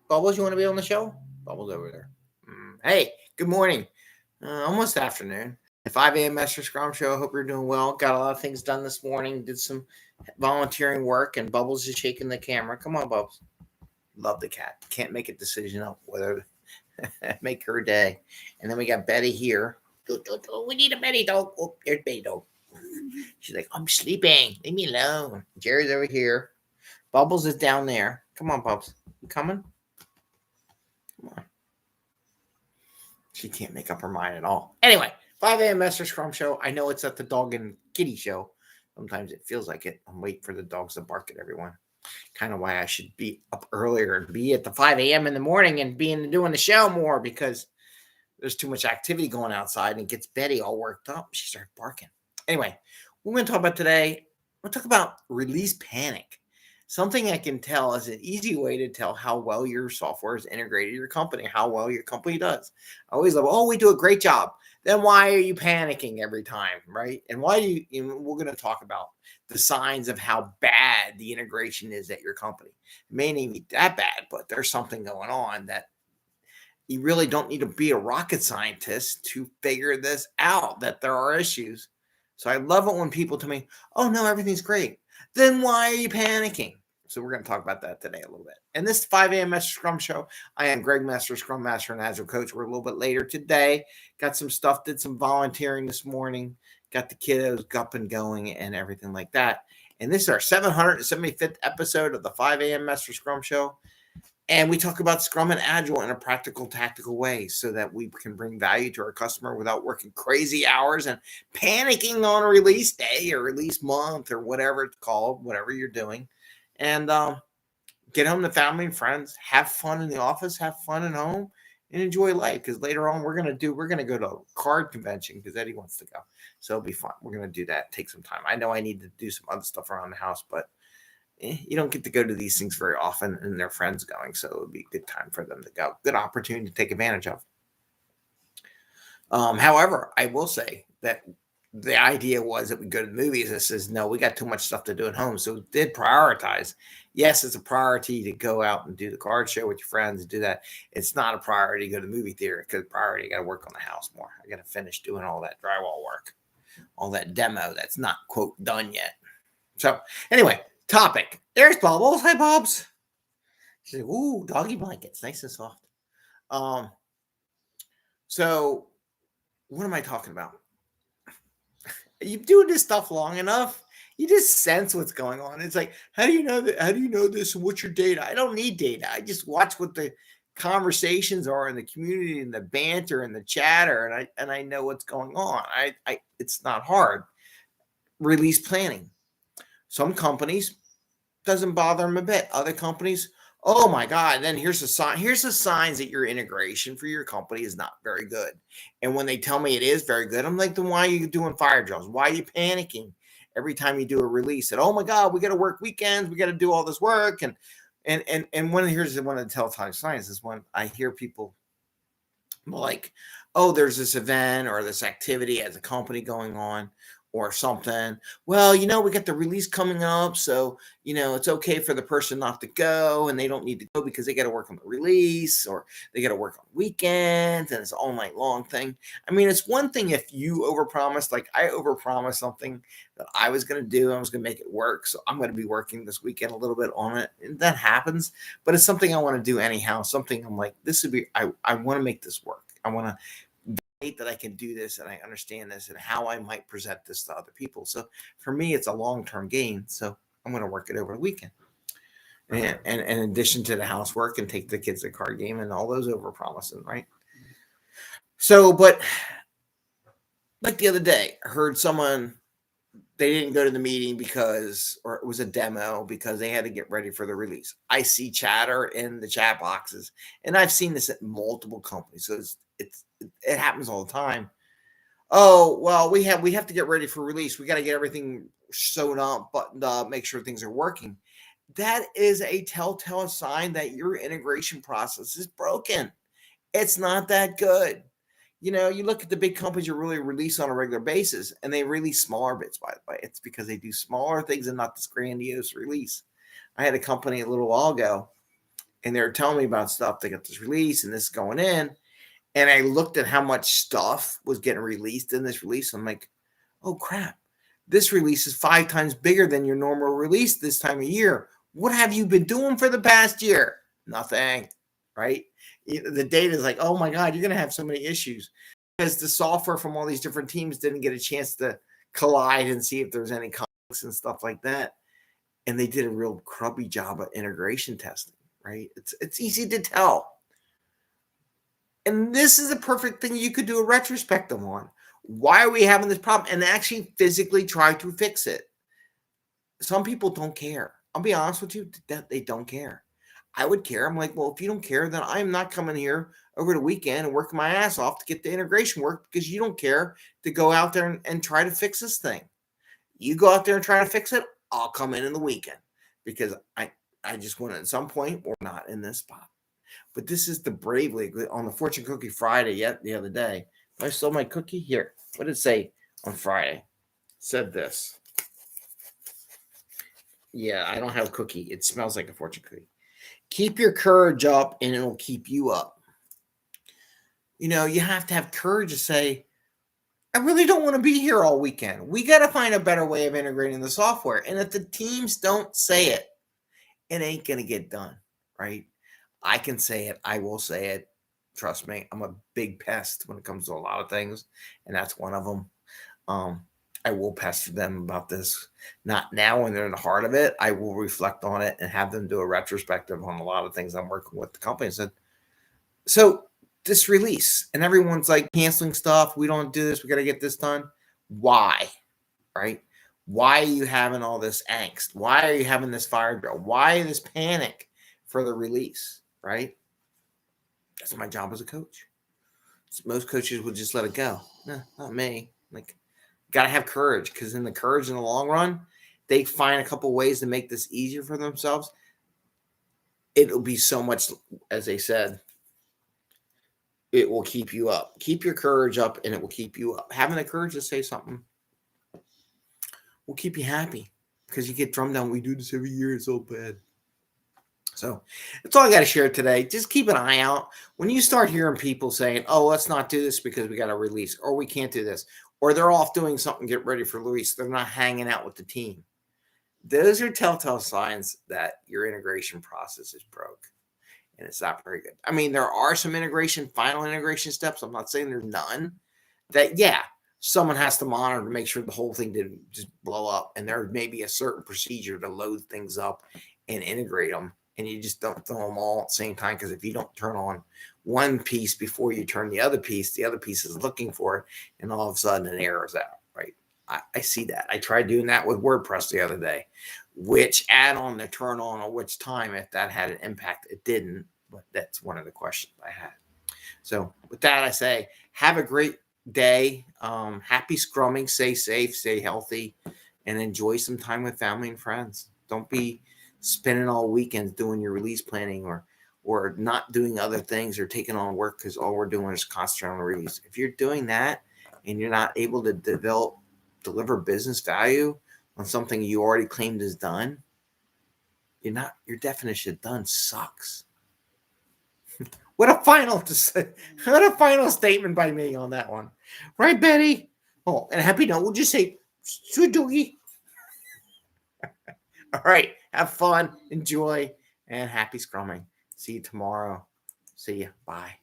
Bubbles, you want to be on the show? Bubbles over there. Hey, good morning. Almost afternoon. The 5 a.m. Mester Scrum Show. I hope you're doing well. Got a lot of things done this morning. Did some volunteering work, and Bubbles is shaking the camera. Come on, Bubbles. Love the cat. Can't make a decision on whether to make her day. And then we got Betty here. We need a Betty dog. Oh, there's Betty dog. She's like, I'm sleeping. Leave me alone. Jerry's over here. Bubbles is down there. Come on, Bubbles. You coming? Come on. She can't make up her mind at all. Anyway, 5 a.m. Mester Scrum Show. I know it's at the dog and kitty show. Sometimes it feels like it. I'm waiting for the dogs to bark at everyone. Kind of why I should be up earlier and be at the 5 a.m. in the morning and doing the show more, because there's too much activity going outside and it gets Betty all worked up. She started barking. Anyway, we're going to talk about today. We'll talk about release panic. Something I can tell is an easy way to tell how well your software is integrated in your company, how well your company does. I always love, we do a great job. Then why are you panicking every time, right? And why do we're going to talk about the signs of how bad the integration is at your company. It may not be that bad, but there's something going on that you really don't need to be a rocket scientist to figure this out, that there are issues. So I love it when people tell me, oh, no, everything's great. Then why are you panicking? So we're going to talk about that today a little bit. And this 5 a.m. Mester Scrum Show, I am Greg Mester, Scrum Master and Agile Coach. We're a little bit later today. Got some stuff, did some volunteering this morning, got the kiddos up and going and everything like that. And this is our 775th episode of the 5 a.m. Mester Scrum Show. And we talk about Scrum and Agile in a practical, tactical way so that we can bring value to our customer without working crazy hours and panicking on a release day or release month or whatever it's called, whatever you're doing. And get home to family and friends, have fun in the office, have fun at home, and enjoy life. Because later on, we're going to go to a card convention because Eddie wants to go. So it'll be fun. We're going to do that, take some time. I know I need to do some other stuff around the house, but you don't get to go to these things very often, and their friends going, so it would be a good time for them to go. Good opportunity to take advantage of. However, I will say that the idea was that we go to the movies. It says, no, we got too much stuff to do at home, so we did prioritize. Yes, it's a priority to go out and do the card show with your friends and do that. It's not a priority to go to the movie theater, because priority, I got to work on the house more. I got to finish doing all that drywall work, all that demo that's not, quote, done yet. So anyway, topic. There's Bubbles. Hi, Bubs. She's like, ooh, doggy blankets. Nice and soft. So what am I talking about? You doing this stuff long enough, you just sense what's going on. It's like, how do you know that? How do you know this? And what's your data? I don't need data. I just watch what the conversations are in the community and the banter and the chatter, and I know what's going on. I it's not hard. Release planning. Some companies doesn't bother them a bit. Other companies, oh my God, then here's the sign. Here's the signs that your integration for your company is not very good. And when they tell me it is very good, I'm like, then why are you doing Firedrills? Why are you panicking every time you do a release? And oh my God, we got to work weekends, we got to do all this work. And here's one of the telltale signs is when I hear people like, oh, there's this event or this activity as a company going on or something. Well, we got the release coming up, so, it's okay for the person not to go, and they don't need to go because they got to work on the release, or they got to work on weekends, and it's all night long thing. I mean, it's one thing if you overpromise, like I overpromised something that I was going to do. I was going to make it work, so I'm going to be working this weekend a little bit on it, and that happens, but it's something I want to do anyhow, something I'm like, I want to make this work. I want to that I can do this and I understand this and how I might present this to other people. So for me, it's a long-term gain. So I'm going to work it over the weekend. And in addition to the housework and take the kids to the card game and all those over promising, right? So, but like the other day, I heard someone, they didn't go to the meeting or it was a demo because they had to get ready for the release. I see chatter in the chat boxes, and I've seen this at multiple companies. So it happens all the time. Oh, well, we have to get ready for release. We got to get everything sewn up, buttoned up, make sure things are working. That is a telltale sign that your integration process is broken. It's not that good. You look at the big companies you really release on a regular basis, and they release smaller bits, by the way. It's because they do smaller things and not this grandiose release. I had a company a little while ago, and they were telling me about stuff. They got this release and this is going in. And I looked at how much stuff was getting released in this release. I'm like, oh crap, this release is 5 times bigger than your normal release this time of year. What have you been doing for the past year? Nothing, right? The data is like, oh my God, you're going to have so many issues because the software from all these different teams didn't get a chance to collide and see if there's any conflicts and stuff like that. And they did a real crummy job of integration testing, right? It's easy to tell. And this is a perfect thing you could do a retrospective on. Why are we having this problem? And actually physically try to fix it. Some people don't care. I'll be honest with you, that they don't care. I would care. I'm like, well, if you don't care, then I'm not coming here over the weekend and working my ass off to get the integration work because you don't care to go out there and try to fix this thing. You go out there and try to fix it, I'll come in the weekend because I just want to, at some point, we're not in this spot. But this is the Brave League on the Fortune Cookie Friday yet the other day. I stole my cookie here. What did it say on Friday? It said this. Yeah, I don't have a cookie. It smells like a fortune cookie. Keep your courage up and it'll keep you up. You know, you have to have courage to say, I really don't want to be here all weekend. We got to find a better way of integrating the software. And if the teams don't say it, it ain't going to get done, right? I can say it. I will say it. Trust me, I'm a big pest when it comes to a lot of things, and that's one of them. I will pester them about this. Not now when they're in the heart of it. I will reflect on it and have them do a retrospective on a lot of things I'm working with the company. Said, so this release, and everyone's like canceling stuff. We don't do this. We got to get this done. Why? Right? Why are you having all this angst? Why are you having this fire drill? Why this panic for the release? Right? That's my job as a coach. Most coaches would just let it go. No, not me. Like, got to have courage because in the courage in the long run, they find a couple ways to make this easier for themselves. It'll be so much, as they said, it will keep you up. Keep your courage up and it will keep you up. Having the courage to say something will keep you happy because you get drummed down. We do this every year. It's so bad. So that's all I got to share today. Just keep an eye out. When you start hearing people saying, oh, let's not do this because we got to release, or we can't do this, or they're off doing something, get ready for release. They're not hanging out with the team. Those are telltale signs that your integration process is broke. And it's not very good. I mean, there are some final integration steps. I'm not saying there's none. That, yeah, someone has to monitor to make sure the whole thing didn't just blow up. And there may be a certain procedure to load things up and integrate them. And you just don't throw them all at the same time, because if you don't turn on one piece before you turn the other piece is looking for it, and all of a sudden an error is out, right? I see that. I tried doing that with WordPress the other day. Which add-on to turn on or which time, if that had an impact. It didn't, but that's one of the questions I had. So with that, I say, have a great day. Happy scrumming. Stay safe, stay healthy, and enjoy some time with family and friends. Don't be spending all weekends doing your release planning or not doing other things or taking on work because all we're doing is concentrating on the release. If you're doing that and you're not able to deliver business value on something you already claimed is done, your definition of done sucks. What a final statement by me on that one. Right, Betty? Oh, and happy note, we'll just say, sweet doogie. All right. Have fun, enjoy, and happy scrumming. See you tomorrow. See you. Bye.